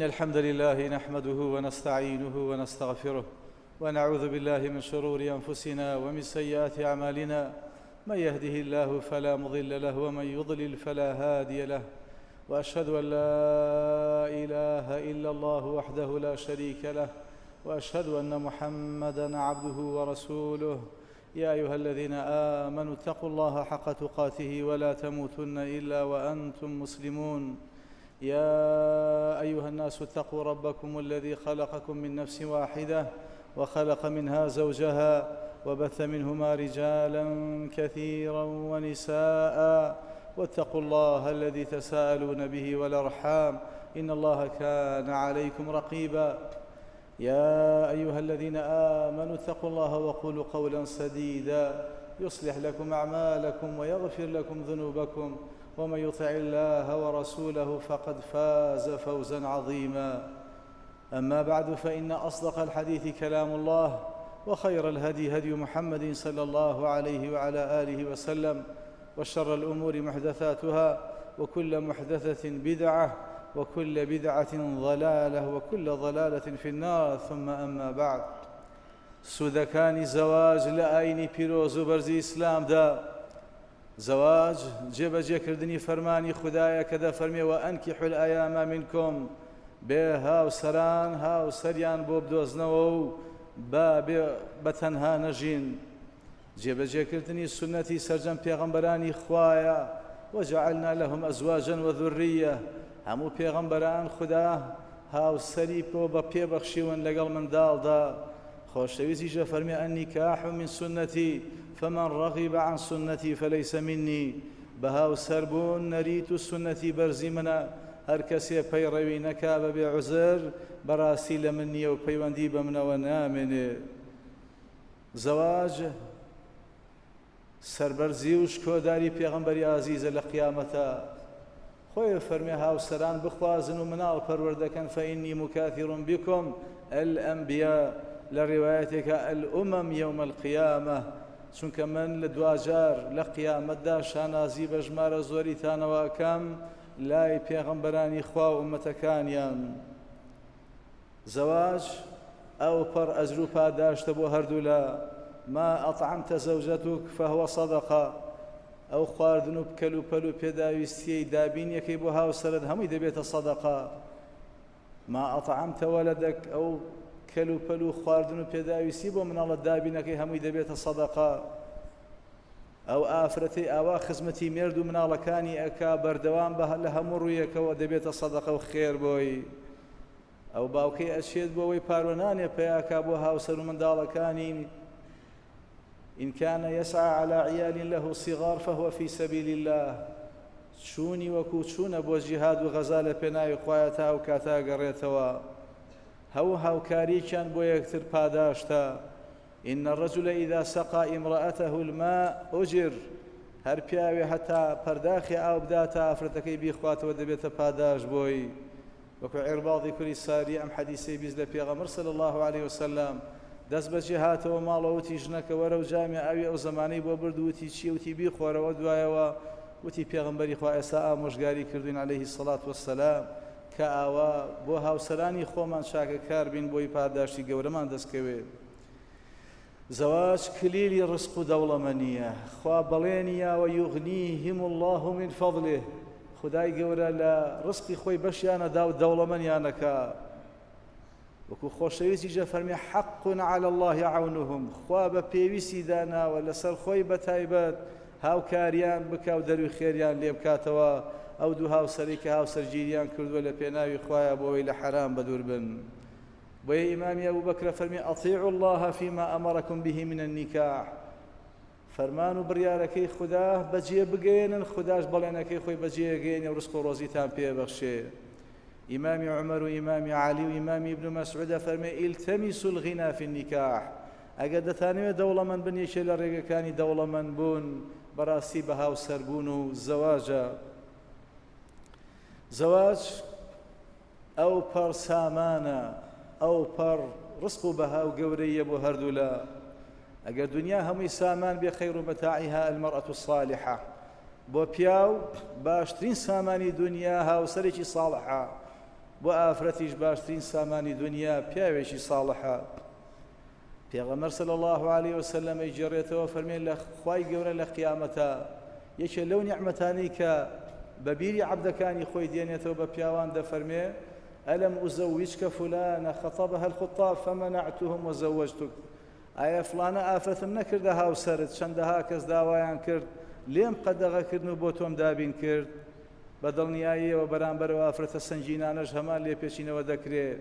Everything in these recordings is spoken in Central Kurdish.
الحمد لله نحمده ونستعينه ونستغفره ونعوذ بالله من شرور أنفسنا ومن سيئات أعمالنا من يهده الله فلا مضل له ومن يضلل فلا هادي له وأشهد أن لا إله إلا الله وحده لا شريك له وأشهد أن محمدًا عبده ورسوله يا أيها الذين آمنوا اتقوا الله حق تقاته ولا تموتن إلا وأنتم مسلمون يا أيها الناس اتقوا ربكم الذي خلقكم من نفس واحدة وخلق منها زوجها وبث منهما رجالا كثيرا ونساء واتقوا الله الذي تساءلون به والأرحام إن الله كان عليكم رقيبا يا أيها الذين آمنوا اتقوا الله وقولوا قولا سديدا يصلح لكم أعمالكم ويغفر لكم ذنوبكم ومن يطع الله ورسوله فقد فاز فوزا عظيما أما بعد فإن أصدق الحديث كلام الله وخير الهدي هدي محمد صلى الله عليه وعلى آله وسلم وشر الأمور محدثاتها وكل محدثة بدعة وكل بدعة ضلالة وكل ضلالة في النار ثم أما بعد سودەکانی زەواج لە ئاینی پیرۆز و بەرزی ئیسلامدا زەواج جێبەجێکردنی فەرمانی خوددایە کە دەفەرمێ وەئەنکیحوا الأیام منکم بێ هاوسەران هاوسەریان بۆ بدۆزنەوە و بە تەنها نەژین جێبەجێکردنی سونەتی سەرجەم پێغەمبەرانی خوایە وجعلنا لهم أزواجا وذرية هەموو پێغەمبەران خوددا هاوسەری بۆ بە پێبەخشیون لەگەڵ منداڵدا خۆشەویستیشە فەرمێ النکاح من سنتي فمن رغب عن سنتي فليس مني بە هاوسەربوون نەریت و سنەتی بەرزی منە هەر کەسێ پەیڕەوی نەکا بەبێ عوزر بەڕاستی لە من نییە و پەیوەندی بە منەوە نامێنێ زەواج سەربەرزی و شکۆداری پێغەمبەری ئازیزە لە قیامەتە خۆی فەرمێ هاوسەران بخوازن و مناڵ پەروەردەکەن فإني مكاثر بكم الأنبياء لە ڕێوایەتێکە الأمم يوم القيامة چونکە من لە دوجار لە قیامەتدا شانازی بە ژمارە زۆریتانەوە ئەکەم لای پێغەمبەرانی خوا و ئومەتەکانیان زەواج ئەو پەڕ ئەجر و پاداشتە بۆ هەردوو لە ما أطعمت زوجتك فهو صدقة ئەو خواردن و بکەل و پەل و پێداویستیەی دابینیەکەی بۆ هاوسەرت هەمووی دەبێتە سەدەقە ما ئەطعەمتە وەلەدەک ئەو کەل و پەل و خواردن و پێداویستی بۆ مناڵەت دابینەکەی هەمووی دەبێتە سەدەقە ئەو ئافرەتەی ئاوا خزمەتی مێرد و مناڵەکانی ئەکا بەردەوام بە لە هەموو ڕوویەکەوە دەبێتە سەدەقە و خێر بۆی ئەو باوکەی ئەچێت بۆەوەی پارۆنانێ پێیاکا بۆ هاوسەر و منداڵەکانی إن كان يسعى على عيال له صغار فهو في سبيل الله چوونی وەکو چوونە بۆ جیهاد و غەزا لە پێناوی خوایە تا ئەو کاتا گەڕێتەوە هەوو هاوکارییان بۆ یەکتر پاداشتە إن الرجل إذا سقى امرأته الماء أجر هەر پیاوێ هەتا پەرداخی ئاو بداتە ئافرەتەکەی بیخواتەوە دەبێتە پاداش بۆی وەکو عێرباڵی کوری ساری ئەم حەدیسەی بیست لە پێغەمبەر صلی الله عليه وسلم دەست بەجێ هاتەوە ماڵەوەتی ژنەکە وەرە و جامی ئاوی ئەو زمانەی بۆ برد وتی چی وتی بیخۆرەوە دوایەوە وتی پێغەمبەری خوا ئێستا ئامۆژگاری کردوین عەلەیهی السەڵات وەسسەلام کە ئاوا بۆ هاوسەرانی خۆمان چاکەکار بین بۆی پاداشتی گەورەمان دەستکەوێت زەواج کلیلی ڕزق و دەوڵەمەندیە خوا بەڵێنیەوە یوغنیهم الله من فەضله خودای گەورە لە ڕزقی خۆی بەشیانەدا و دەوڵەمەندیانەکە وەکو خۆشەویستیشە فەرمێ حق على الله عونهم خوا بە پێویستی داناوە لەسەر خۆی بەتایبەت هاوکاریان بکە و دەروی خێریان لێ بکاتەوە ئەو دوو هاوسەری کە هاوسەرگیریان کردووە لە پێناوی خوایە بۆەوەی لە حەرام بەدوور بن بۆیە ئیمامی ئەبوبەکر فەرمێ ئەطیعوا الله فيما أمركم به من النكاح فەرمان و بڕیارەکەی خوددا بەجێ بگەێنن خودداش بەڵێنەکەی خۆی بەجێگەێنێ و ڕزق و ڕۆزیتان پێبەخشێ إمام عمر وإمام علي وإمام ابن مسعود فرمي التمسوا الغنى في النكاح ئەگەر دەتانەوێت دەوڵەمەند بن یەکێ لە ڕێگەکانی دەوڵەمەند بوون بەڕاستی بە هاوسەربوون و زەواجە زەواج ئەو پەڕ سامانە ئەو پەڕ ڕزق و بەها و گەورەیە بۆ هەردوو لە ئەگەر دنیا هەمووی سامان بێ خەیر و مەتاعیها المەرأة الصالحة بۆ پیاو باشترین سامانی دنیا هاوسەرێکی ساڵحە بۆ ئافرەتیش باشترین سامانی دنیا پیاوێکی ساڵحە. پێغەمبەر صلی الله عليه وسلم ئەیجێڕێتەوە فەرمێ لە خوای گەورە لە قیامەتە یەکێ لەو نیعمەتانەی کە بەبیری عەبدەکانی خۆی دێنێتەوە بە پیاوان دەفەرمێ ئەلەم ئوزەویجکە فولانە خەطەبەها الخطاب فەمەنەعتوهم وزەوەجتوک، ئایا فڵانە ئافرەتم نەکردە هاوسەرت، چەندەها کەس داوایان کرد لێم قەدەغەکردن و بۆ تۆم دابین کرد. بە دڵنیاییەوە بەرامبەرەوە ئافرەتە سەنگینانەش هەمان لێپێچینەوە دەکرێت.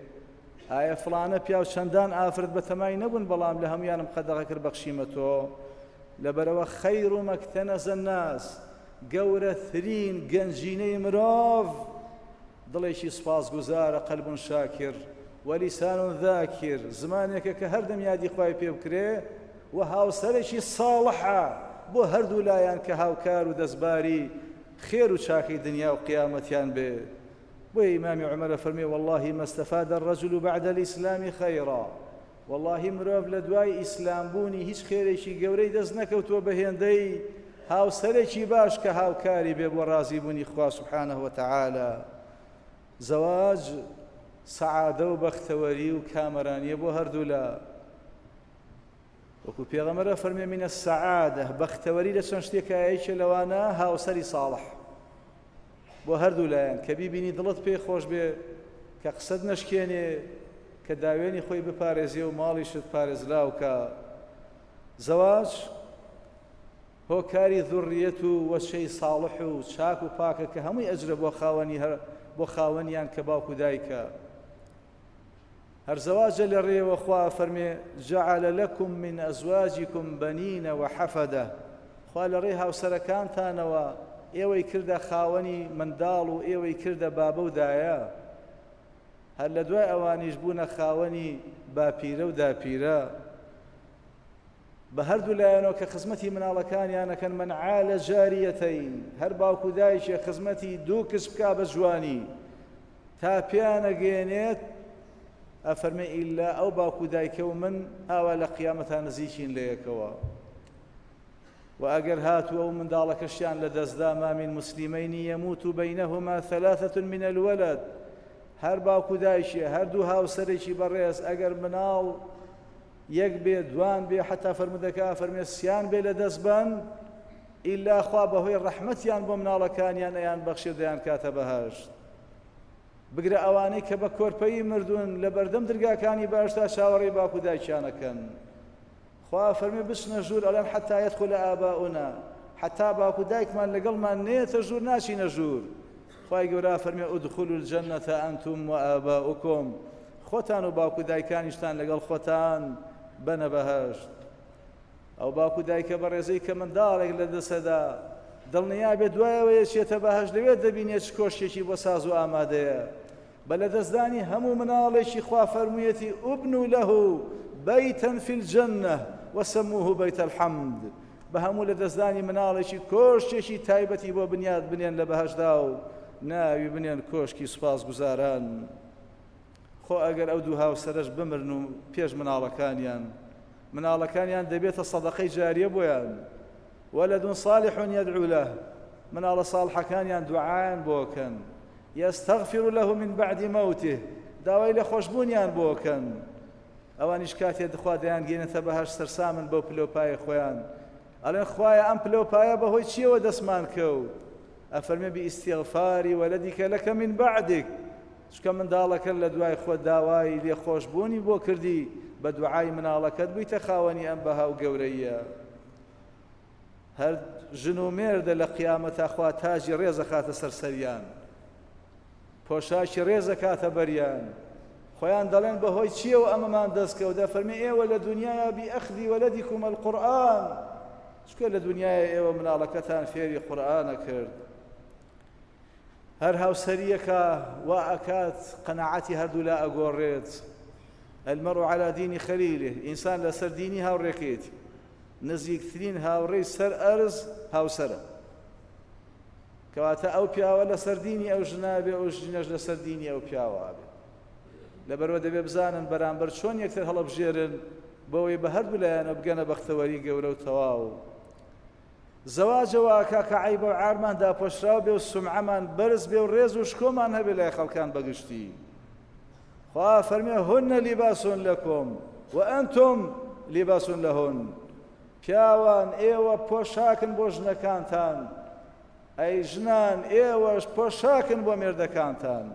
ئایا فڵانە پیاو چەندان ئافرەت بەتەمای نەبوون بەڵام لە هەمویانم قەدەغە کرد بەخشیمە تۆ. لەبەرەوە خەیر و مەکتەنەزە الناس، گەورەترین گەنجینەی مرۆڤ دڵێکی سپاسگوزارە، قەلبون شاکر وەلیسانون ذاکر، زمانێکە کە هەردەم یادی خوای پێ بکرێ و هاوسەرێکی ساڵحە بۆ هەردوو لایەن کە هاوکار و دەستباری خێر و چاکەی دنیا و قیامەتیان بێ. بۆیە ئیمامی عومەرە فەرمێ والله ما استفاد الرجل بعد الإسلام خيرا، والله مرۆڤ لە دوای ئیسلام بوونی هیچ خێرێکی گەورەی دەست نەکەوتووە بە هێندەی هاوسەرێکی باش کە هاوکاری بێ بۆ ڕازی بوونی خوا سبحانه وتعالى. زەواج سەعادە و بەختەوەری و کامەرانیە بۆ هەردوو لە وەکو پێغەمبەرە فەرمێ منە السەعادە، بەختەوەری لە چەند شتێکایەکە لەوانە هاوسەری ساڵح بۆ هەردوو لایەن کە بیبینی دڵت پێی خۆش بێ، کە قسەت نەشکێنێ، کە داوێنی خۆی بپارێزیێ و ماڵیشت پارێزراو کە. زەواج هۆکاری ذوڕیەت و وەچەی ساڵح و چاک و پاکە کە هەمووی ئەجرە بۆ خاوەنیان کە باوکو دایکە. هەر زەواجە لە ڕێوە خوا فەرمێ جعل لكم من أزواجكم بنين وحفدة، خوا لە ڕێ هاوسەرەکانتانەوە ئێوەی کردە خاوەنی منداڵ و ئێوەی کردە بابە و دایە، هەر لە دوای ئەوانیش بوونە خاوەنی باپیرە و داپیرە. بە هەردوو لایەنەوە کە خزمەتی مناڵەکانیانەکەن من عالە جاریەتەین، هەر باوکو دایکێ خزمەتی دوو کچ بکا بە جوانی تا پێیانەگەێنێت ئەفەرمێ ئیلا ئەو باوکو دایکە و من ئاوا لە قیامەتە نزیکین لە یەکەوە. و ئەگەر هاتووە و منداڵەکەشیان لە دەستدا ما من مسلمین يموت بينهما ثلاثة من الولد، هەر باوکو دایکێ هەردوو هاوسەرێکی بەڕێز ئەگەر مناڵ یەک بێ دوان بێ حتا فەرمودەکە فەرمێ سیان بێ لە دەستبەن ئیلا خوا بەهۆی ڕەحمەتیان بۆ مناڵەکانیان ئەیان بەخشێ و دەیان کاتە بەهەشت. بگرە ئەوانەی کە بە کۆرپەیی مردوون لە بەردەم دەرگاکانی باشتا چاوەڕێی باوکو دایکیانەکەن. خوا فەرمێ بچنە ژوور ئەڵێن حتا يدخل آباؤنا، حتا باوکو دایکمان لەگەڵمان نێتە ژوور ناچینە ژوور. خوای گەورە فەرمێ ادخلوا الجنة أنتم وآباؤكم، خۆتان و باوکو دایکانیشتان لەگەڵ خۆتان بەنە بەهەشت. ئەو باوکو دایکە بەڕێزەی کە منداڵێک لە دەسەدا دڵنیا بێ دوایەوە یەچێتە بەهەشت لەوێ دەبینێت چ کۆشتێکی بۆ ساز و ئامادەیە. بە لەدەستدانی هەموو مناڵێکی خوا فەرموویەتی ئوبنوا له بەیتەن فی الجەنە وسموه بەیت الحەمد، بە هەموو لەدەستدانی مناڵێکی کۆشتێکی تایبەتی بۆ بنیاد بنێن لە بەهەشتدا و ناوی بنێن کۆشکی سوپاسگوزاران. خۆ ئەگەر ئەو دوو هاوسەرش بمرن و پێش مناڵەکانیان دەبێتە سەدەقەی جاریە بۆیان، وەلەد صالح يدعو له، مناڵە ساڵحەکانیان دوعایان بۆکەن، يستغفر له من بعد موته، داوای لە خۆشبوونیان بۆکەن. ئەوانیش کاتێ دخوا دەیان گێنێتە بەهەشت سەرسامن بەو پلۆپایە خۆیان، ئەڵێن خوایە ئەم پلۆپایە بەهۆی چیەوە دەستمان کەوت؟ ئەفەرمێ بئیستیغفاری وەلەدیکە لەکە من بعدک، چکە منداڵەکە لە دوای خۆ داوای لێخۆشبوونی بۆ کردی، بە دوعای مناڵەکەت بوویتە خاوەنی ئەم بەها و گەورەیە. هەر ژن و مێردە لە قیامەتە خوا تاجی ڕێزە خاتە سەرسەریان، پۆشاکی ڕێزە کاتە بەریان. خۆیان دەڵێن بەهۆی چیەوە ئەمەمان دەستکەوتە؟ فەرمێ ئێوە لە دنیاە بئەخذی وەلەدیکم القورئان، چکە لە دنیاە ئێوە مناڵەکەتان فێری قورئانە کرد. هەر هاوسەریەکە وا ئەکات قەناعەتی هەردوو لا ئەگۆڕێت. المرء على دين خليله، ئینسان لەسەر دینی هاوڕێکێتی. نزیکترین هاوڕێی سەر ئەرز هاوسەرە، کەواتە ئەو پیاوە لەسەر دینی ئەو ژنا بێ، ئەو ژنەش لەسەر دینی ئەو پیاوە بێ. لەبەرەوە دەبێ بزانن بەرامبەر چۆن یەکتر هەڵەبژێرن بۆەوەی بە هەردوو لایەنە بگەنە بەختەوەری گەورە و تەواو. زەواجەوە کاکە عیب و عارمان داپۆشراو بێ و سومعەمان بەرز بێ و ڕێز و شکۆمان هەبێ لای خەڵکان بەگشتی. خوا فەرمێ هن لباس لكم وأنتم لباس لهن پیاوان ئێوە پۆشاکن بۆ ژنەکانتان ئەی ژنان ئێوەش پۆشاکن بۆ مێردەکانتان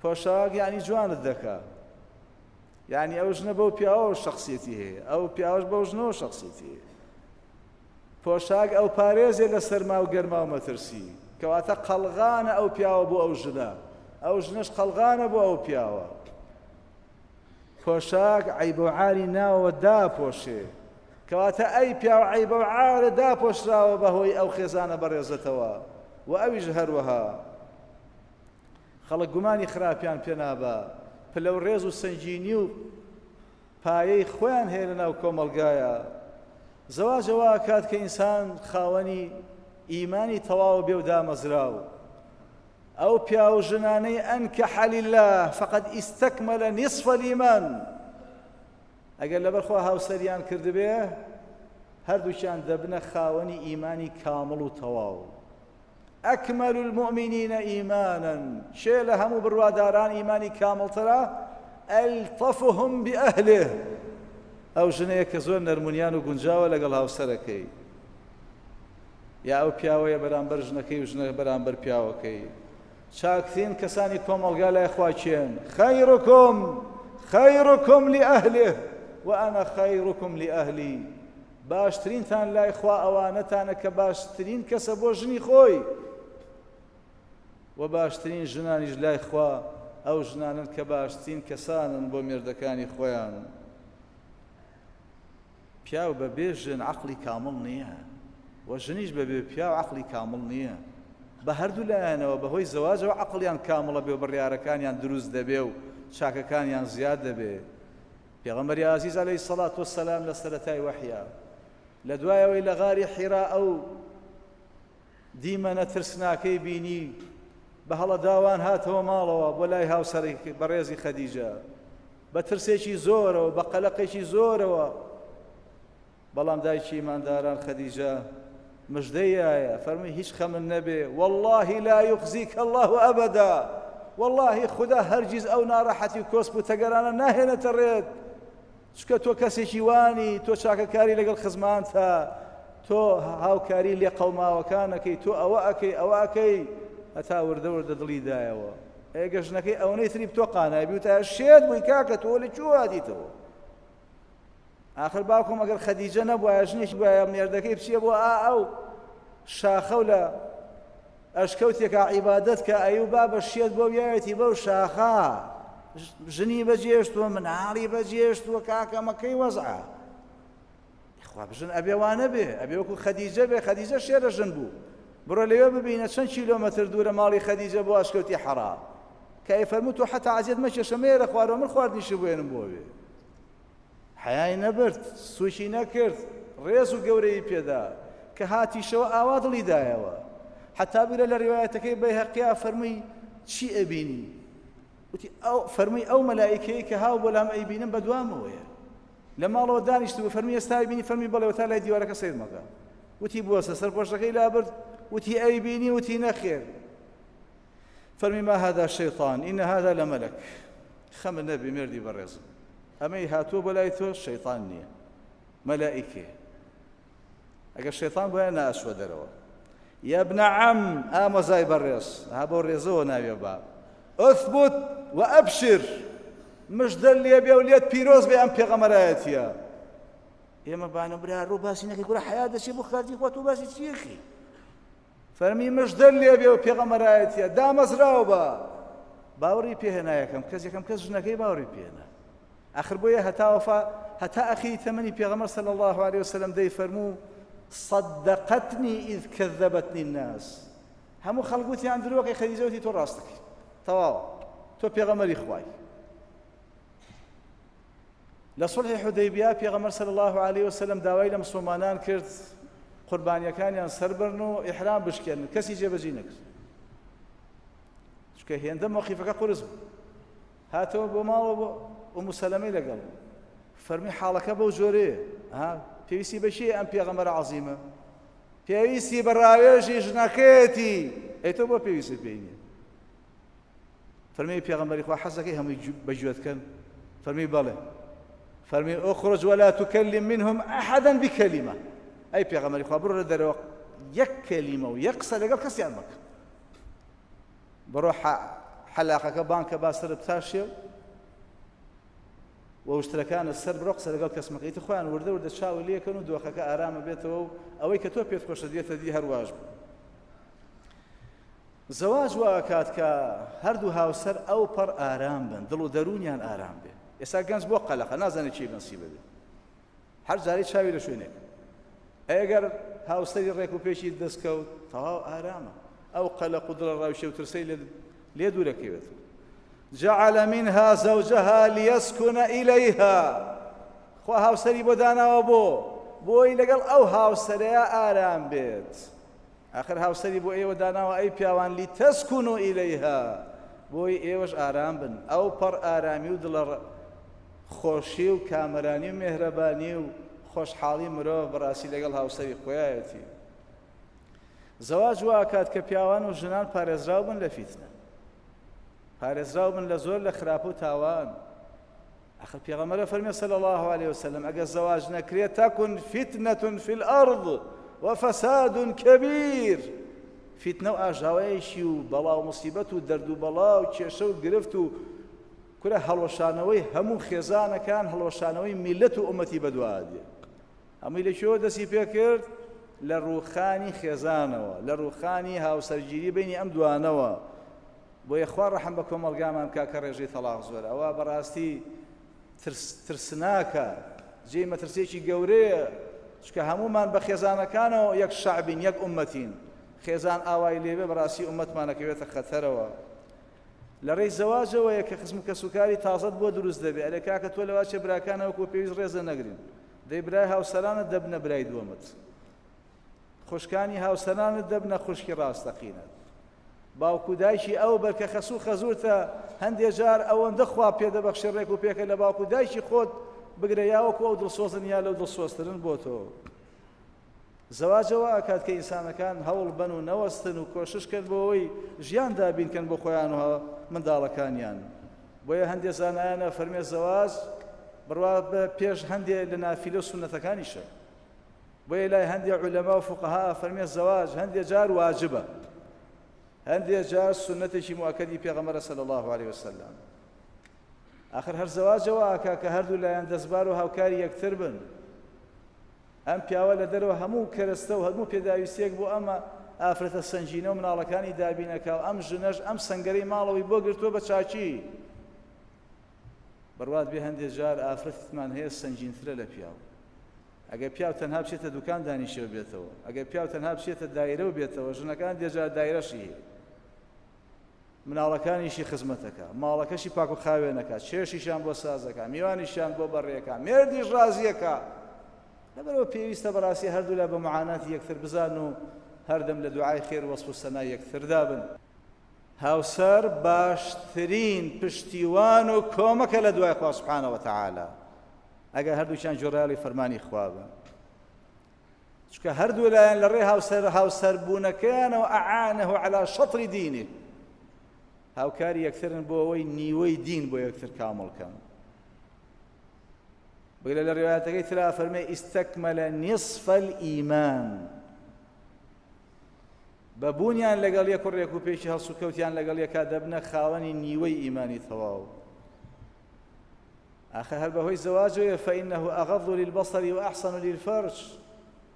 پۆشاک یعنی جوانت دەکا یعنی ئەو ژنە بەو پیاوە شخصیەتی هەیە ئەو پیاوەش بەو ژنەوە شخصیەتی هەیە پۆشاک ئەو پارێزێ لە سەرما و گەرما و مەترسی کەواتە قەڵغانە ئەو پیاوە بۆ ئەو ژنە ئەو ژنەش قەڵغانە بۆ ئەو پیاوە پۆشاک عەیبە و عاری ناوە داپۆشێ کەواتە ئەی پیاوە عەیبە و عارە داپۆشراوە بەهۆی ئەو خێزانە بەڕێزەتەوە و ئەویش هەروەها خەڵک گومانی خراپیان پێ نابە پلە و ڕێز و سنجینی و پایەی خۆیان هەیە لەناو کۆمەڵگایە زەواجەوە کات کە ئینسان خاوەنی ئیمانی تەواو بێ و دامەزراو ئەو پیا و ژنانەی ئەنکەح لله فقد استەکمەلە نصف الإيمان ئەگەر لەبەرخوا هاوسەریان کردبێ هەردووچیان دەبنە خاوەنی ئیمانی کامڵ و تەواو ئەکمەل المؤمنین ئیمانا شێ لە هەموو بڕواداران ئیمانی کامڵترە ئەلطەفهم بئەهله ئەو ژنەیە کە زۆر نەرمونیان و گونجاوە لەگەڵ هاوسەرەکەی یا ئەو پیاوەیە بەرامبەر ژنەکەی و ژنە بەرامبەر پیاوەکەی چاکترین کەسانی کۆمەڵگا لای خوا چێن خەیڕکم لئەهله وأنا خەیڕکم لئەهلی باشترینتان لای خوا ئەوانەتانە کە باشترین کەسە بۆ ژنی خۆی و باشترین ژنانیش لای خوا ئەو ژنانن کە باشترین کەسانن بۆ مێردەکانی خۆیان پیاو بەبێ ژن عەقڵی کامڵ نییە و ژنیش بەبێ پیاو عەقڵی کامڵ نییە بە هەردوو لایەنەوە بەهۆی زەواجەوە عەقڵیان کامڵە بێ و بڕیارەکانیان دروست دەبێ و چاکەکانیان زیاد دەبێ پێغەمبەری عەزیز عەلەیهی سەڵات وەسەلام لە سەرەتای وەحیە لە دوایەوەی لە غاری حیرا ئەو دیمەنە ترسناکەی بینی بە هەڵە داوان هاتەوە ماڵەوە بۆ لای هاوسەری بەڕێزی خەدیجە بە ترسێکی زۆرەوە بە قەلەقێکی زۆرەوە بەڵام دایکی ئیمانداران خەدیجە مژدەیایە فەرمووی هیچ خەمن نەبێ والله لا يخزيك الله أبدا والله خدا هەرگیز ئەو ناڕەحەتی و کۆسپ و تەگەرانە ناهێنێتە ڕێت چکە تۆ کەسێکی وانی تۆ چاکەکاری لەگەڵ خزمانتە تۆ هاوکاری لێ قەوماوەکانەکەی تۆ ئەوە ئەەکەی ئەوە ئەەکەی هەتا وردە وردە دڵی دایەوە ئێگە ژنەکەی ئەوەی تری تۆ قانابی و تا شێت بووی کاکە تۆ لە چوو هاتیتەوە آخر باوکم ئەگەر خەدیجە نەبووایە ژنێکی بووایە مێردەکەی بچیە بۆ ئەو شاخە و لە ئەشکەوتێکە عیبادەت کە ئەیوب با بە شێت بۆ بیایەتی بەو شاخە ژنی بەجێشتووە مناڵی بەجێشتووە کاکەمەکەی وەزعە خوا بژن ئەبێوانە بێ ئەبێ وەکو خەدیجە بێ خەدیجە شێرە ژن بوو بڕۆ لەوێ ببینە چەند کیلۆمەتر دوورە ماڵی خەدیجە بۆ ئەشکەوتی حەرا کە ئەیفەرموو تۆ حەتا عەزیەت مەکێشە مێرە خوارەوە من خواردنیشی بوێنم بۆ وێ حەیای نەبرد سووکی نەکرد ڕێز و گەورەی پێدا کە هاتیشەوە ئاوا دڵی دایەوە حتا بیرە لە ڕیوایەتەکەی بەیهەقییا فەرمووی چی ئەبینی وتی فەرمووی ئەو مەلائیکەی کە هاو بۆ لام ئەیبینم بەدوامەوەیە لە ماڵەوە دانیشتبوو فەرمووی ئێستا ئەیبینی فەرمووی بەڵێ تا لای دیوارەکە سەیر مەکە وتی بووەسە سەرپۆشتەکەی لابرد وتی ئەیبینی وتی نەخێر فەرمووی ما هذا شەیطان إن هذا لملك خەمە نەبی مێردی بەڕێزم ئەمەی هاتووە بۆ لای تۆ شەیطان نییە مەلائیکێ ئەگەر شەیطان بۆیە نائەچوە دەرەوە يا ابن عم ئامۆزای بەڕێز ها بۆ ڕێزەوە ناوێ با ئەثبوت وأبشر مژدە لێ بێ و لێت پیرۆز بێ ئەم پێغەمبەرایەتیە ئێمە بانە برا ڕوو باسی نەکەی گورە حەیات دەچێ بۆ خارجی خوا تۆ باسی چیەخی فەرمی مژدە لێ بێ و پێغەمبەرایەتیە دامەزراوە بە باوەڕی پێهێنا یەکەم کەس ژنەکەی باوەڕی پێهێنا آخر بۆیە هەتا ئەخیری تەمەنی پێغەمبەر صلی الله عليه وسلم دەیفەرموو صدقتني إذ كذبتني الناس هەموو خەڵگوتیان درۆکەی خەدیجە وتی تۆ ڕاستەکەی تەواو تۆ پێغەمبەری خوای لە سوڵحی حودەیبیا پێغەمبەر صلی الله عليه وسلم داوای لە مسلمانان کرد قوربانیەکانیان سەربڕن و ئیحرام بشکێنن کەسی جێبەجێ نەکرد چونکە هێندە مەوقیفەکە قورس بوو هاتەوە بۆ ماڵەوە بۆ ئومو سەلەمەی لەگەڵ فەرمی حاڵەکە بەو جۆرەیە پێویستی بەشی ئەم پێغەمبەرە عەزیمە پێویستی بە ڕاوێژی ژنەکەیەتی ئەی تۆ بۆ پێویستت پێی نییە فەرمی پێغەمبەری خوا حەزەکەی هەمووی بەگوێتکەن فەرمی بەڵێ فەرمی ئوخرج ولا تكلم منهم أحدا بكلمة ئەی پێغەمبەری خوا بڕۆ لە دەرەوە یەک کەلیمە و یەک قسە لەگەڵ کەسیان مەکە بڕۆ حەلاقەکە بانکە با سەرت بتاشێ و وشترەکانت سەر بڕۆ قسە لەگەڵ کەس مەکە ئیتر خۆیان وردە وردە چاوی لێکەن و دۆخەکە ئارامە بێتەوە و ئەوەی کە تۆ پێت خۆشە دێتە دی هەرواش بوو زەواج وا کات کە هەردوو هاوسەر ئەو پەڕ ئارام بن دڵ و دەرونیان ئارام بێ ئێستا گەنج بۆ قەلەقە نازانێت چی نەسیبە بێ هەر جارێ چاوی لە شوێنێک ئەگەر هاوسەری ڕێک و پێشی دەستکەوت تەواو ئارامە ئەو قەلەق و دڵە ڕاوشێ و ترسەی لێ دوورەکەوێت جعل منها زوجها ليسكن إليها خوا هاوسەری بۆ داناوە بۆی لەگەڵ ئەو هاوسەرەیە ئارام بێت آخر هاوسەری بۆ ئێوە داناوە ئەی پیاوان لتسكنوا إليها بۆی ئێوەش ئارام بن ئەو پەڕ ئارامی و دڵە خۆشی و کامەرانی و مێهرەبانی و خۆشحاڵی مرۆڤ بەڕاستی لەگەڵ هاوسەری خۆیایەتی زەواج وا کات کە پیاوان و ژنان پارێزراو بن لە فیتنە پارێزراو بن لە زۆر لە خراپە و تاوان آخر پێغەمبەر فەرمی صلی الله عليه وسلم ئەگەر زەواج نەکرێت تەکن فتنة في الأرض وفساد كبير فتنە و ئاژاوەیەشی و بەڵا و مصیبەت و دەرد و بەڵا و کێشە و گرفت و کورە هەڵوەشانەوەی هەموو خێزانەکان هەڵوەشانەوەی میلەت و ئومەتی بەدوادێ هەمووی لەکوێوە دەستی پێ کرد لە ڕووخانی خێزانەوە لە ڕووخانی هاوسەرگیری بینی ئەم دوانەوە بۆیە خوا ڕەحم بە کۆمەڵگامان بکا کە ڕێژەی تەلاق زۆرە ئەوە بەڕاستی ترسناکە جێی مەترسێکی گەورەیە چکە هەمومان بە خێزانەکانەوە یەک شعبین یەک ئومەتین خێزان ئاوای لێبێ بەڕاستی ئومەتمانەکەوێتە خەتەرەوە لە ڕێی زەواجەوەیە کە خزم کە سوکاری تازەت بۆ دروست دەبێت ئەلێ کاکە تۆ لەوا چێ براکانەوەکو پێویست ڕێزە نەگرین دەی برای هاوسەرانت دەبنە برای دووەمت خوشکانی هاوسەرانت دەبنە خوشکی ڕاستەقینەت باوکو دایکی ئەو بەرکە خەسوو خەزوورتە هەندێک جار ئەوەندە خوا پێدەبەخشێ ڕێک و پێکە لە باوکو دایکی خۆت بگرە یاوەکو ئەو دڵسۆزن یا لەو دڵسۆزترن بۆ تۆ زەواجەوە ئاکات کە ئینسانەکان هەوڵ بن و نەوەستن و کۆششکرد بۆەوەی ژیان دابینکەن بۆ خۆیان و منداڵەکانیان بۆیە هەندێک زانایانە فەرمێ زەواج بڕوا بە پێش هەندێک لە نافیلە و سونەتەکانیشە بۆیە لای هەندێک عولەما و فوقەها فەرمێ زەواج هەندێک جار واجبە هەندێک جار سنەتێکی موەکەدی پێغەمبەرە صلی الله عليه وسلم آخر هەر زەواجەوە ئاکا کە هەردوو لایەن دەستبار و هاوکاری یەکتر بن ئەم پیاوە لە دەرەوە هەموو کەرەستە و هەموو پێداویستێک بۆ ئەمە ئافرەتە سنجینە و مناڵەکانی دابینەکە و ئەم ژنەش ئەم سەنگەرەی ماڵەوەی بۆ گرتووە بە چاچی بڕوات بێ هەندێک جار ئافرەتمان هەیە سنجینترە لە پیاو ئەگەر پیاو تەنها بچێتە دوکان دانیشتەوە بێتەوە ئەگەر پیاو تەنها بچێتە دایرە و بێتەوە ژنەکان دێجار دایرەشی هەیە مناڵەکانیشی خزمەتەکە ماڵەکەشی پاک و خاوێنەکە چێشیشان بۆ سازەکە میوانیشان بۆ بەڕێەکە مێردیش ڕازیەکە لەبەرەوە پێویستە بەڕاستی هەردوو لە بە معاناتی یەکتر بزان و هەردەم لە دوعای خێر وەسف و سەنا یەکتردا بن هاوسەر باشترین پشتیوان و کۆمەکە لە دوای خوا سوبحانەهو وتەعالا ئەگەر هەردووکیان جۆرایڵی فەرمانی خوا بن چونکە هەردوو لایەن لە ڕێ هاوسەربوونەکەیانەوە ئەعانەهو عەلا شەطری دینی هاوکاری یەکترن بۆ ئەوەی نیوەی دین بۆ یەکتر کامڵکەن بگرە لە ڕێوایەتەکەی ترا فەرمێ ئیستەکمەلە نیصف الئیمان بەبوونیان لەگەڵ یەک و ڕێک و پێشی هەڵسوکەوتیان لەگەڵ یەکا دەبنە خاوەنی نیوەی ئیمانی تەواو آخر هەر بەهۆی زەواجەوە فەئینەهو ئەغەض للبەصەر وأحسن للفەرج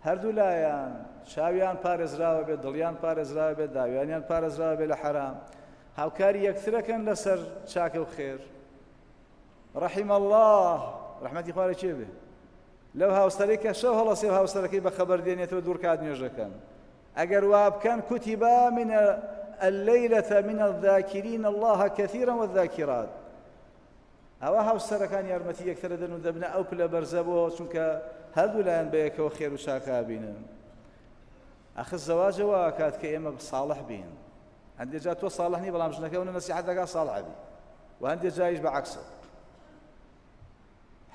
هەردوو لایەن چاویان پارێزراوە بێت دڵیان پارێزراوە بێت داویانیان پارێزراوە بێت لە حەرام هاوکاری یەکترەکەن لەسەر چاکە و خێر ڕەحیم الله ڕەحمەتی خوارە چێ بێ لەو هاوسەرەی کە شەو هەڵەسێ و هاوسەرەکەی بە خەبەر دێنێتەوە دوورکات نوێژەکەن ئەگەر وا بکەن کوتیبا من الليلة من الذاكرين الله كثيرا والذاكرات ئەوە هاوسەرەکان یارمەتی یەکترە دەن و دەبنە ئەو پلە بەرزە بۆ چونکە هەردوو لایەن بەیەکەوە خێر و چاکە بینن ئەخر زەواجەوە کات کە ئێمە ساڵح بین هەندێک جار تۆ ساڵح نی بەڵام ژنەکە ونە نەسیحەتەکە ساڵح بی و هەندێک جاریش بەعەکسە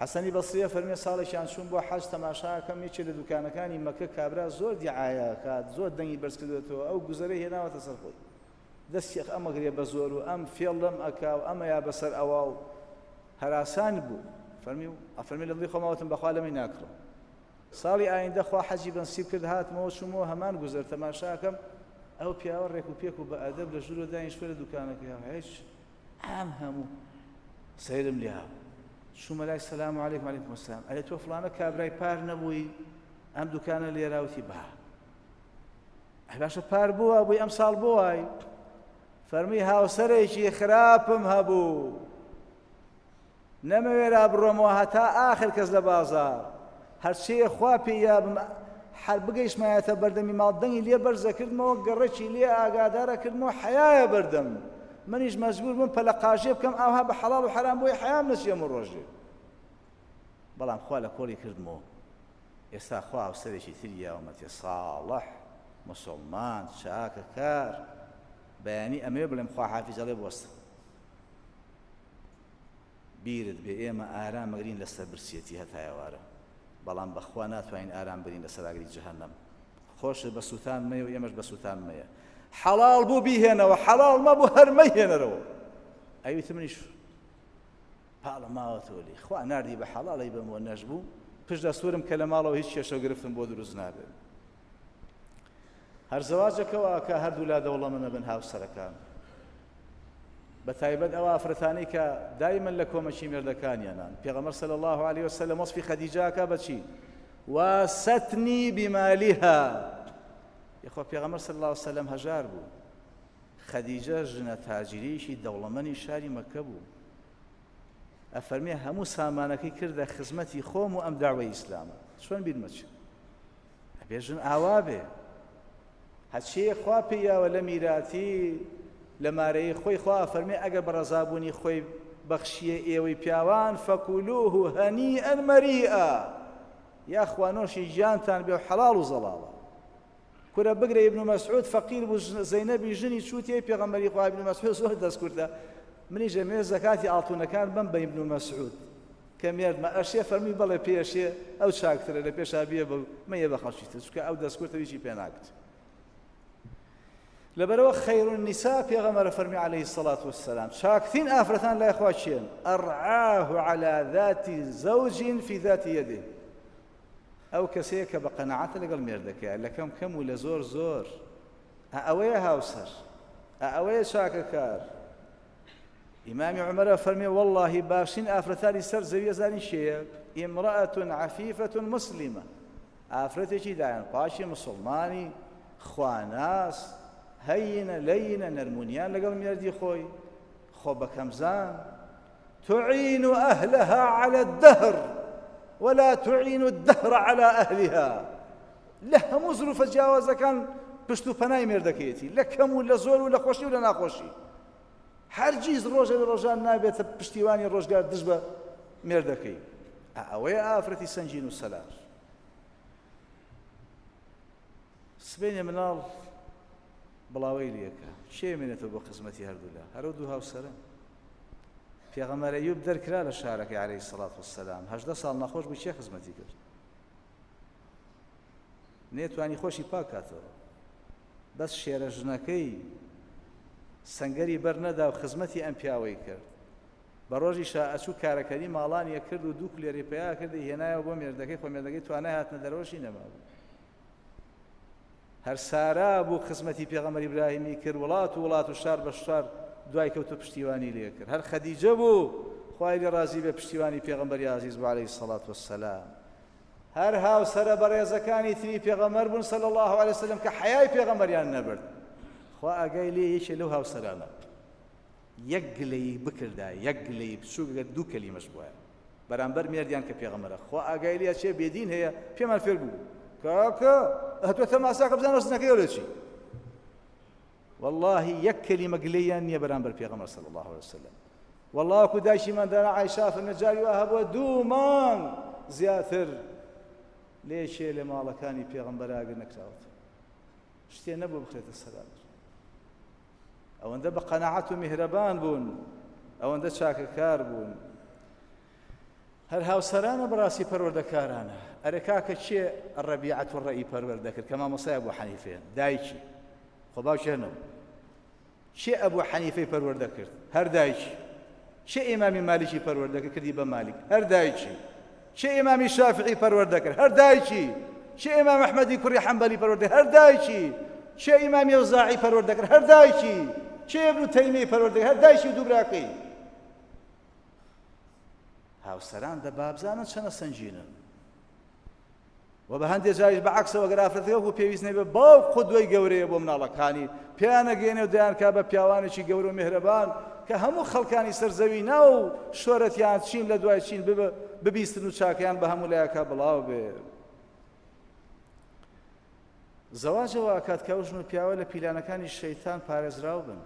حەسەنی بەسریە فەرمێ ساڵێکیان چوون بۆ حەج تەماشاکەم یەکێ لە دوکانەکانی مەکە کابرا زۆر دیعایا کات زۆر دەنگی بەرز کردوێتەوە ئەو گوزەرەی هێناوەتە سەر خۆی دەستی ئەمەگرێ بە زۆر و ئەم فێڵ لەم ئەکا و ئەمە یا بەسەر ئەوە و هەراسان بوو فەرمی لە دڵی خۆمەوەتم بەخوا لەمەی ناکڕم ساڵی ئایندە خوا حەجی بەنسیب کرد هاتمەوە چوومەوە هەمان گوزەر تەماشاکەم ئەو پیاوە ڕێک و پێک و بە ئەدەب لە ژوورە دانیشتووە لە دوکانەکەی هیچ ئەم هەموو سەیرم لێ هاو چوومە لای سەلام عەلەیکم وعەلەیکم ئەسسەلام ئەرێ تۆ فڵانە کابرای پار نەبووی ئەم دوکانە لێراوتی با ئەی باشە پار بووە بووی ئەم ساڵ بۆ وای فەرمی هاوسەرێکی خراپم هەبوو نەمەوێرا بڕۆمەوە هەتا ئاخر کەس لە بازار هەرچیە خوا پێیابم حەل بگەیشتمایەتە بەردەمی ماڵ دەنگی لێ بەرزە کردمەوە گەڕێکی لێ ئاگادارە کردمەوە حەیایە بەردەم منیش مەجبور بووم پەلە قاژێ بکەم ئاها بە حەڵاڵ و حەرام بۆی حەیام نەچێم ڕۆژێ بەڵام خوا لە کۆڵی کردمەوە ئێستا خوا هاوسەرێکی تری یاوەمەتێ ساڵح مسڵمان چاکە کار بەیانی ئەمێ بڵێم خوا حافیزەڵێ بوەستە بیرت بێ ئێمە ئارام مەگرین لەسەر برسێتی هەتا ئێوارە بەڵام بەخوا ناتوانین ئارام برین لەسەر ئاگری جەهەنەم خۆشت بە سووتان مەیە و ئێمەش بە سووتان مەیە حەڵاڵ بوو بیهێنەوە حەڵاڵ مەبوو هەر مەیهێنەرەوە ئەیویتم منیش پاڵە ماوەتەوە لێ خوا ناردی بە حەڵاڵی بەمەوە نەژبوو پشت دەسوورم کە لە ماڵەوە هیچ کێشە گرفتم بۆ دروست نابێت هەر زەواجەکەوە کە هەردوو لا دەوڵەمەندە بن هاوسەرەکان بە تایبەت ئەو ئافرەتانەی کە دایمەن لە کۆمەچی مێردەکانیانان پێغەمبەر صلی الله علیه وسلم وەصفی خەدیجاکە بەچی واستنی بمالیها یخوا پێغەمبەر صلی الله علیه وسلم هەژار بوو خەدیجە ژنە تاجیرێکی دەوڵەمەندی شاری مەککە بوو ئەفەرمێ هەموو سامانەکەی کردە خزمەتی خۆم و ئەم داوای ئیسلامە چۆن بیرمە چ ئەبێ ژن ئاوا بێ هەچیە خوا پێیاوە لە میراتی لە مارەی خۆی خوا فەرمێ ئەگەر بە ڕەزابوونی خۆی بەخشیە ئێوەی پیاوان فەکولوه هەنیئەن مەریئا یا خوانۆشی گیانتان بێ و حەڵاڵ و زەڵاڵە کورە بگرە ئیبن مەسعود فەقیر بوو زەینەبی ژنی چووتێ پێغەمبەری خوا ئیبن مەسعود زۆر دەستکورتە منیش ئەمێ زەکاتی ئاڵتونەکان بم بە ئیبن مەسعود کە مێردمە ئەشێ فەرمی بەڵێ پێشێ ئەو چاکترە لە پێشا بێ بە مەیە بە خەڵکیتر چونکە ئەو دەستکورتە هیچی پێ ناکرد لەبەرەوە خەیر النساء پێغەمبەر فەرمی عەلەیهی الصەلاة والسلام چاکترین ئافرەتان لای خوا چیان ئەرعاه عەلا ذاتی زەوج فی ذاتی یەده ئەو کەسەیە کە بە قەناعەتە لەگەڵ مێردەکەیە لە کەم کەم و لە زۆر زۆر ئەوەیە هاوسەر ئەوەیە چاکەکار ئیمامی عومەرە فەرمێ وەڵڵاهی باشترین ئافرەتانی سەر زەویە زانی شێیە ئیمرەئەتون عەفیفەتون مسلمە ئافرەتێکی دایان پاشی مسڵمانی خواناس هەینە لەینە نەرمونیان لەگەڵ مێردی خۆی خۆ بەکەمزان تعین ئەهلها عەلە الدەهر ولا تعین الدەهر عەلە ئەهلها لە هەموو زروفە جیاوازەکان پشت و پەنای مێردەکەیەتی لە کەم و لە زۆر و لە خۆشی و لە ناخۆشی هەرگیز ڕۆژە لە ڕۆژان نابێتە پشتیوانی ڕۆژگار دژ بە مێردەکەی ئەوەیە ئافرەتی سەنجین و سەلار سبەینێ مناڵ بڵاوەی لێکە شێمێنێتەوە بۆ خزمەتی هەردوولا هەرو دوو هاوسەرە پێغەمبەر ئەیوب دەرکرا لە شارەکەی عەلەیهی سەڵات وەسسەلام 18 ساڵ نەخۆش بوو چێ خزمەتی کرد نێتوانی خۆشی پاکاتەوە بەس شێرە ژنەکەی سەنگەری بەر نەدا و خزمەتی ئەم پیاوەی کرد بە ڕۆژی ئەچوو کارەکەری ماڵانیە کرد و دوو کولێری پێیا کردی هێنایەوە بۆ مێردەکەی خۆ مێردەکەی توانای هاتنە دەرەوەشی نەمابوو هەر سارا بوو خزمەتی پێغەمبەر ئیبراهیمی کرد وڵات و شار بە شار دوای کەوتە پشتیوانی لێ کرد هەر خەدیجە بوو خوای لێ ڕازی بێ پشتیوانی پێغەمبەری عەزیز بوو عەلەیهی الصەلاة وەسسەلام هەر هاوسەرە بەڕێزەکانی تری پێغەمبەر بوون صلی الله علیه وسلم کە حەیای پێغەمبەریان نەبرد خوا ئاگای لێ یەکێ لەو هاوسەرانە یەک گلەی بکردا یەک گلەی بچووکە دوو کەلیمەش بووە بەرامبەر مێردیان کە پێغەمبەرە خوا ئاگای لێ چێ بێدین هەیە پێمان فێر بوو کاکە هەتووەتە ماساکە بزانە ڕزنەکەی لە چی والله یەک کەلیمە گلەییان نییە بەرامبەر پێغەمبەر صلی الله علیه وسلم والله وەکو دایکی مندانە عایشا فەرمێ جاری وا هەبووە 2 مانگ زیاتر لێشێ لە ماڵەکانی پێغەمبەر ئاگر نەکراوەتەوە شتێ نەبوو بخرێتە سەرات ئەوەندە بە قەناعەت و میهرەبان بوون ئەوەندە چاکەکار بوون هەر هاوسەرانە بەڕاستی پەروەردەکارانە ئەرێ کاکە چێ ڕەبیعەت ڕەئی پەروەردە کرد کە مامۆستای ئەبوو حەنیفەیە دایکی خۆ باوکی هەر نەبوو چێ ئەبوو حەنیفەی پەروەردە کرد هەر دایکی چێ ئیمامی مالیکی پەروەردە کردی بە مالیک هەر دایکی چێ ئیمامی شافعی پەروەردە کرد هەر دایکی چێ ئیمام ئەحمەدی کوڕی حەنبەلی پەروەردە هەر دایکی چێ ئیمامی ئەوزاعی پەروەردە کرد هەر دایکی چێ ئیبن تەیمیە پەروەردە کرد هەر دایکی و دوو براکەی هاوسەران دە بابزانن چەنە سەنگینن و بە هەندێک جاریش بەعەکسەوە گەر ئافرەتەکە وەکو پێویست نەبێ باوک قودوەی گەورەیە بۆ مناڵەکانی پێیان نەگەێنێ و دەیان کا بە پیاوانێکی گەورە و میهرەبان کە هەموو خەڵکانی سەرزەوی ناو شۆرەتیان چین لە دوای چین ببیستن و چاکەیان بە هەموو لایەکە بڵاو بێ زەواجەوە ئاکات کە ئەو ژن و پیاوە لە پیلانەکانی شەیتان پارێزراو بن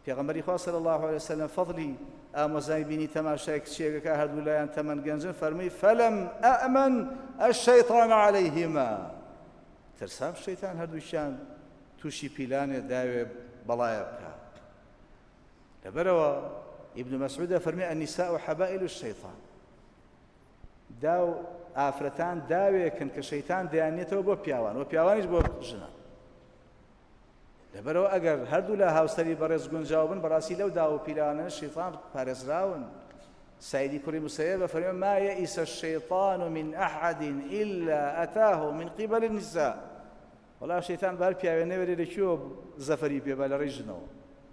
پێغەمبەری خوا صلی الله علیه وسلم فەضلی ئامۆزای بینی تەماشای کچێکەکە هەردوو لایەن تەمەن گەنجن فەرمووی فەلەم ئەئمەن الشەیطان عەلەیهما ترسام شەیتان هەردووشیان تووشی پیلانێ داوێ بەڵایە بکە لەبەرەوە ئیبن مەسعودە فەرمووی النساء حەبائل الشەیطان داو ئافرەتان داوێکن کە شەیتان دەیانێتەوە بۆ پیاوان و پیاوانیش بۆ ژنان لەبەرەوە ئەگەر هەردوو لە هاوسەری بەڕێز گونجاو بن بەڕاستی لەو داو و پیلانە شەیطان پارێزراون سعیدی کوڕی موسەیب فەرمووی ما یئس الشەیطان من ئەحەد إلا ئەتاه من قبل النساء وەڵا شەیطان بە هەر پیاوێ نەوێرێ لەکوێوە زەفەری پێ بە لە ڕێی ژنەوە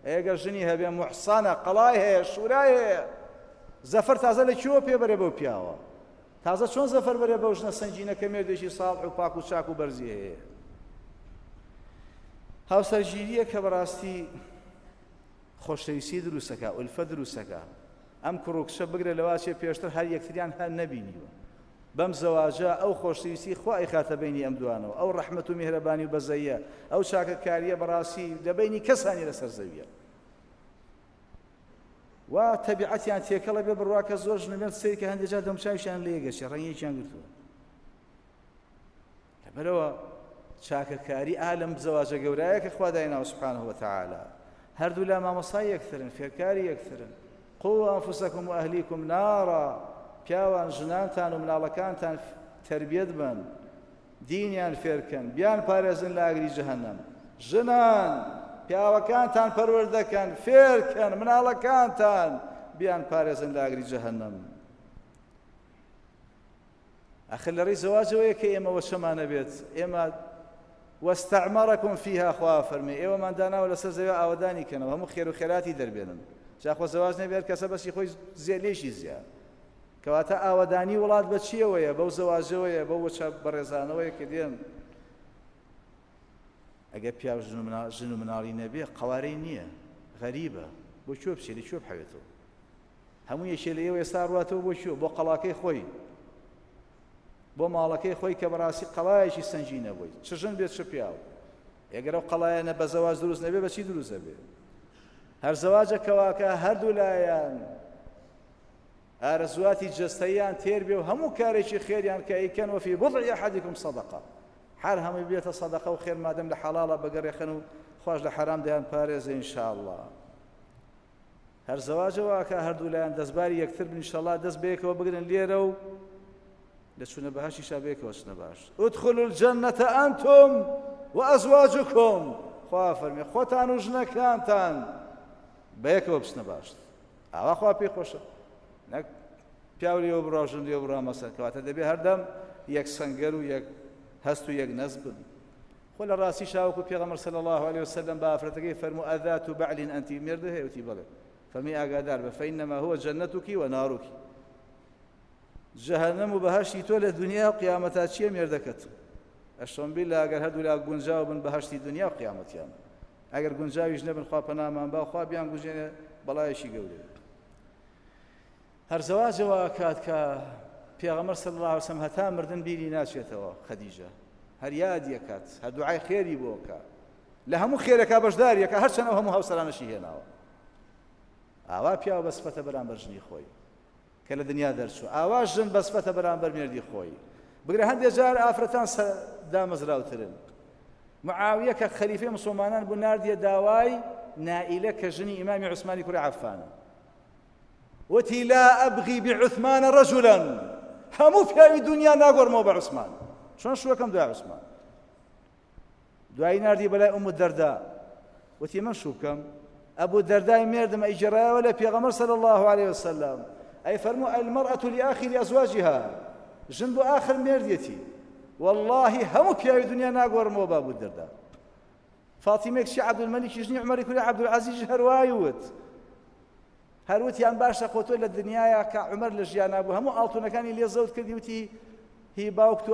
ئەگەر ژنی هەبێ موحسەنە قەڵای هەیە شورای هەیە زەفەر تازە لەکوێوە پێبەرێ بەو پیاوە تازە چۆن زەفەر بەرێ بەو ژنە سەنگینەکە مێردێکی ساڵح و پاک و چاک و بەرزی هەیە هاوسەرگیریە کە بەڕاستی خۆشەویستی دروستەکە ئولفە دروستەکە ئەم کوڕ و کچە بگرە لەواشێ پێشتر هەر یەکتریان هەر نەبینیوە بەم زەواجە ئەو خۆشەویستی خوای خاتە بینی ئەم دوانەوە ئەو ڕەحمەت و میهرەبانی و بەزەیە ئەو چاکەکاریە بەڕاستی لەبینی کەسانی لەسەر زەویە و تەبیعەتیان تێکەڵە بێ بڕوا کە زۆر ژنەبێت سەیری کە هەندێک جار دەمچاویشیان لێ گەشتێ ڕەنگێکیان گرتووە لەبەرەوە چاکەکاری ئالەم زەواجە گەورەیە کە خوا دایناوە سوبحانه وتعالى هەردوو لا مامۆسای یەکترن فێرکاری یەکترن قوا ئەنفوسەکم و ئەهلیکم نارا پیاوان ژنانتان و مناڵەکانتان تەربیەت بن دینیان فێرکەن بیان پارێزن لە ئاگری جەهەنەم ژنان پیاوەکانتان پەروەردەکەن فێرکەن مناڵەکانتان بیان پارێزن لە ئاگری جەهەنەم ئەخر لە ڕێی زەواجەوەیە کە ئێمە وەشەمانە بێت ئێمە واستعمركم فيها خوا فەرمێ ئێوەمان داناوە لەسەر زەوی ئاوەدانی کەنەوە هەموو خێر و خێراتی دەربێنن جاخۆ زەواج نەبێت کەسە بەسی خۆی زێلێشی زیاد کەواتە ئاوەدانی وڵات بە چیەوەیە بەو زەواجەوەیە بەو وەچە بەڕێزانەوەیە کە دێن ئەگەر پیاو ژن و مناڵی نەبێ قەوارەی نییە غەریبە بۆ کوێ بچێ لەکوێ بحەوێتەوە هەموو یەکێ لە ئێوە ئێستا ڕواتەوە بۆ کوێ بۆ قەڵاکەی خۆی بۆ ماڵەکەی خۆی کە بەڕاستی قەڵایەکی سەنگینە بووی چ ژن بێت چ پیاو ئەگەر ئەو قەڵایەنە بە زەواج دروست نەبێ بە چی دروست دەبێ هەر زەواجە کەواکە هەردوو لایەن ئارەزواتی جەستەییان تێر بێ و هەموو کارێکی خێریان کە ئەیکەن وەفی بضع ئەحەدیکم سەدەقە هەر هەمووی بێتە سەدەقە و خێر مادەم لە حەڵاڵە بەگەڕێخەن و خوش لە حەرام دەیان پارێزە ئینشاءالله هەر زەواجەوە کە هەردوو لایەن دەستباری یەکتر بن ئینشاءالله دەست بەیەکەوە بگرن لێرە و لە چوونە بەهەشتی شابێکەوە چنە باش ادخلوا الجنة أنتم وأزواجكم خوا فەرمێ خۆتان و ژنەکانتان بەیەکەوە بچنە باش ئاوا خوا پێی خۆشە نەک پیاو لێوە بڕا ژن لێوە بڕا مەسەر کەواتە دەبێ هەردەم یەک سەنگەر و یەک هەست و یەک نەز بن خۆ لە ڕاستی شاوەکو پێغەمبەر صلی الله عليه وسلم بە ئافرەتەکەی فەرموو ئەذات بعل أنت مێردە هەیە وتی بەڵێ فەرمی ئاگادار بە فإنما هو جنتك ونارك جەهەنەم و بەهەشتی تۆ لە دنیا و قیامەتا چییە مێردەکەت ئەشتۆم بیل ئەگەر هەردوو لا گونجاو بن بەهەشتی دنیا و قیامەتیان ئەگەر گونجاویش نەبن خوا پەنامان با خوا بیان گونجێنێ بەڵایەکی گەورەیە هەر زەواجەوە کات کە پێغەمبەر صلی الله علیه وسلم هەتا مردن بیری ناچێتەوە خەدیجە هەر یادی ئەکات هەر دوعای خێری بۆ بکات لە هەموو خێرەکە بەشداریەکە هەرچەنە هەموو هاوسەرانەشی هێناوە ئاوا پیاوە بەسفەتە بەرامبەر ژنی خۆی کە لە دنیا دەرچوو ئاوا ژن بەسفەتە بەرامبەر مێردی خۆی بگرە هەندێک جار ئافرەتان دامەزراوترن معاویە کە خەلیفەی موسڵمانان بوو ناردیە داوای نائیلە کە ژنی ئیمامی عوسمانی کوڕی عەفانە وتی لا ئەبغی بعوثمان رەجولا هەموو پیاوی دنیا ناگۆڕمەوە بە عوسمان چۆن شووەکەم دوای عوسمان دوایی ناردی بەلای ئوم الدەردا وتی من شوو بکەم أبو الدرداء مردم إجراء ولا بيغمر صلى الله عليه وسلم أي فرموا المرأة لآخر أزواجها جنب آخر مرديتي والله همك يا دنيا ناقور مو أبو الدرداء فاطمة كشي عبد الملك يجني عمر يكون عبد العزيز هروايوت هەروتیان باشە خۆتۆ لە دنیاە کە عومەر لە ژیانە بوو هەموو ئاڵتونەکانی لێ زەوت کردی وتی هی باوکت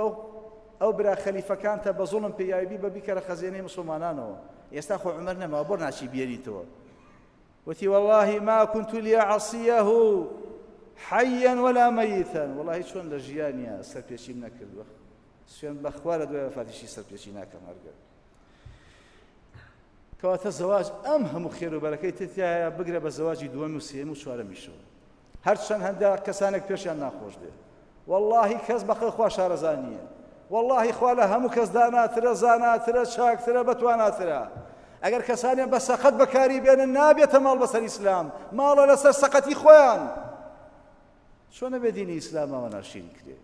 ئەو برا خەلیفەکانتە بە زوڵم پێیاوی بە بیکەرە خەزێنەی مسلمانانەوە ئێستا خۆ عومەر نەماوە بۆ ناچی بێریتەوە وتی والله ما كنت لأعصيه حيا ولا ميتا والله چۆن لە ژیانیە سەرپێچیم نەکردووە سوێن بەخوا لە دوای وەفاتیشی سەرپێچی ناکەم هەرگەر کەواتە زەواج ئەم هەموو خێر و بەرەکەی تایە بگرە بە زەواجی دووەم و سێم و چوارەمیشەوە هەرچەند هەندێک کەسانێک پێشیان ناخۆش بێ واللهی کەس بەخێ خوا شارەزان نییە واللهی خوا لە هەموو کەس داناترە زاناترە چاکترە بەتواناترە ئەگەر کەسانیان بە سەقەت بەکاری بێنن نابێتە ماڵ بەسەر ئیسلام ماڵە لەسەر سەقەتی خۆیان چۆنە بێ دینی ئیسلامەوە ناشین کرێ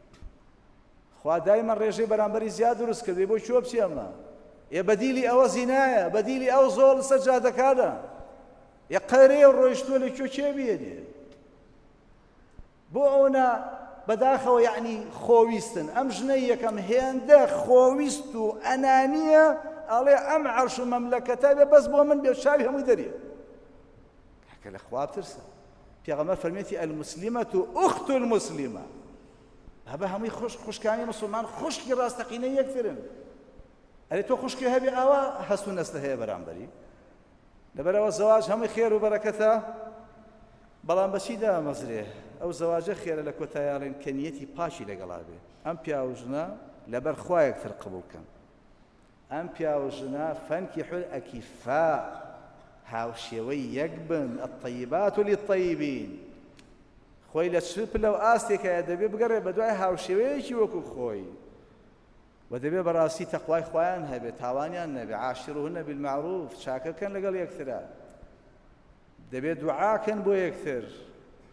خوا دایمەن ڕێژەی بەرامبەری زیاد دروست کردێ بۆ چۆ بچی ئەمە بەدیلی ئەوە زینایە بەدیلی ئەو زۆڵ سەجادەکانە قەرەیە ڕۆیشتووە لە کوێ چێ بێنێ بۆ ئەوە بەداخەوە یعنی خۆویستن ئەم ژنەی یەکەم هێندە خۆویست و ئەنانیە ئەڵێ ئەم عەرش و مەملەکەتە بێ بەس بۆ من بێ شاوی هەمووی دەرێ کە لە خوا بترسە پێغەمبەر فەرمێتی المسلیمەة ئوخت المسلیمە هەبە هەمووی خوشکانی مسلمان خوشکی ڕاستەقینە یەکترن ئەرێ تۆ خوشکی هەبێ ئاوا هەست و نەستە هەیە بەرامبەری لەبەرەوە زەواج هەمووی خێر و بەرەکەتە بەڵام بەچی دامەزرێ ئەو زەواجە خێرە لە کۆتاییاڵێن کە نیەتی پاشی لەگەڵا بێ ئەم پیا و ژنە لەبەر خوا یەکتر قبوڵ بکەن ئەم پیا و ژنە فەنکیحوا الأکفاء هاوشێوەی یەک بن الطیبات للطیبین خۆی لە چپ لەو ئاستێکە دەبێ بگەڕێ بە دوای هاوشێوەیەکی وەکو خۆی ودەبێ بەڕاستی تەقوای خۆیان هەبێت تاوانیان نەبێ عاشروهن بالمعروف چاکەکەن لەگەڵ یەکترە دەبێت دوعاکەن بۆ یەکتر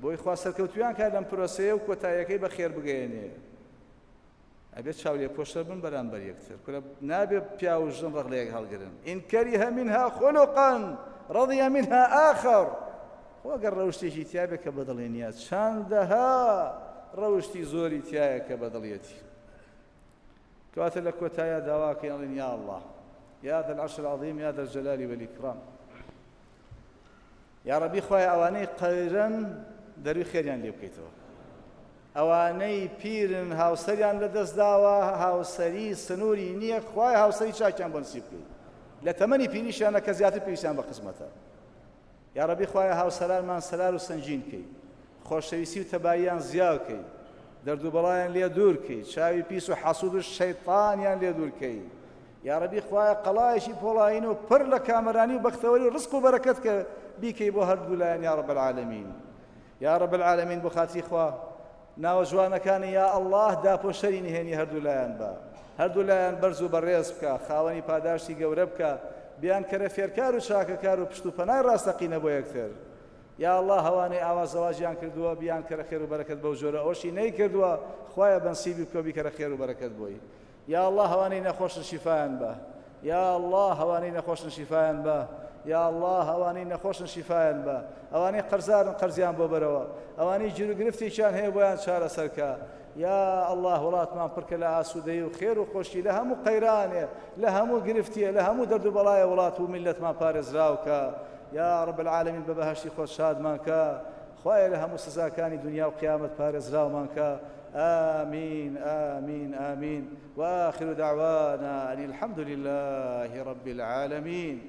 بۆی خوا سەرکەوتویان کات لەم پرۆسەیە و کۆتاییەکەی بەخێر بگەێنێ ئەبێت چاولێ پۆشتر بن بەرامبەر یەکتر کورە نابێت پیا و ژن ڕەق لە یەک هەڵگرن ئین کەریهە منها خولقا رضی منها آخر خۆ ئەگەر ڕەوشتێکی تیا بێ کە بەدڵێنیات چەندەها ڕەوشتی زۆری تایە کە بەدڵێتی كواتر لك وتايا دواك يا الله يا ذا العرش العظيم يا ذا الجلال والإكرام يا ربي خويا أواني قيرن دروي خيريان لي بكيتو أواني بيرن هاوسريان لدس داوا هاوسري سنوري نية خويا هاوسري شاكيان بنسيبكي لتمني بينيش أنا كزياتي بيشان بقسمتها يا ربي خويا هاوسران من سلال وسنجينكي خوشويسي وتبايان زياوكي دەردو بەڵایان لێ دوورکەی چاوی پیس و حەسوود و شەیطانیان لێ دوورکەی یا ڕەبی خوایە قەڵایەکی پۆڵاین و پڕ لە کامەرانی و بەختەوەری و ڕزق و بەرەکەت کە بیکەی بۆ هەردوو لایەن یا رب العالمین یا رب العالمین بۆ خاتری خوا ناوە جوانەکانی یا ئەڵڵاه داپۆشەری نهێنی هەردوو لایەن بە هەردوو لایەن بەرز و بەڕێز بکە خاوەنی پاداشتی گەورە بکە بیان کەرە فێرکار و چاکەکار و پشت و پەنای ڕاستەقینە بۆ یەکتر یا الله هەوانەی ئاوا زەواجیان کردووە بیان کەرە خێر و بەرەکەت بەو جۆرە ئەوشی نەیکردووە خوایە بەنسیبی بکە بیکەرە خێر و بەرەکەت بۆی یا الله هەوانەی نەخۆشن شیفایان بە یا الله هەوانەی نەخۆشن شیفایان بە یا الله هەوانەی نەخۆشن شیفایان بە ئەوانەی قەرزارن قەرزیان بۆ بەرەوە ئەوانەی گیر و گرفتێکیان هەیە بۆیان چارەسەرکە یا الله وڵاتمان پڕکە لە ئاسوودەیی و خێر و خۆشی لە هەموو قەیرانێ لە هەموو گرفتیە لە هەموو دەرد و بەڵایە وڵات و میلەتمان پارێزراوکە يا رب العالمين ببهشتي خود شاد مانكا خويا لها مستزاكاني دنيا وقيامة بارز راو مانكا آمين آمين آمين وآخر دعوانا أن الحمد لله رب العالمين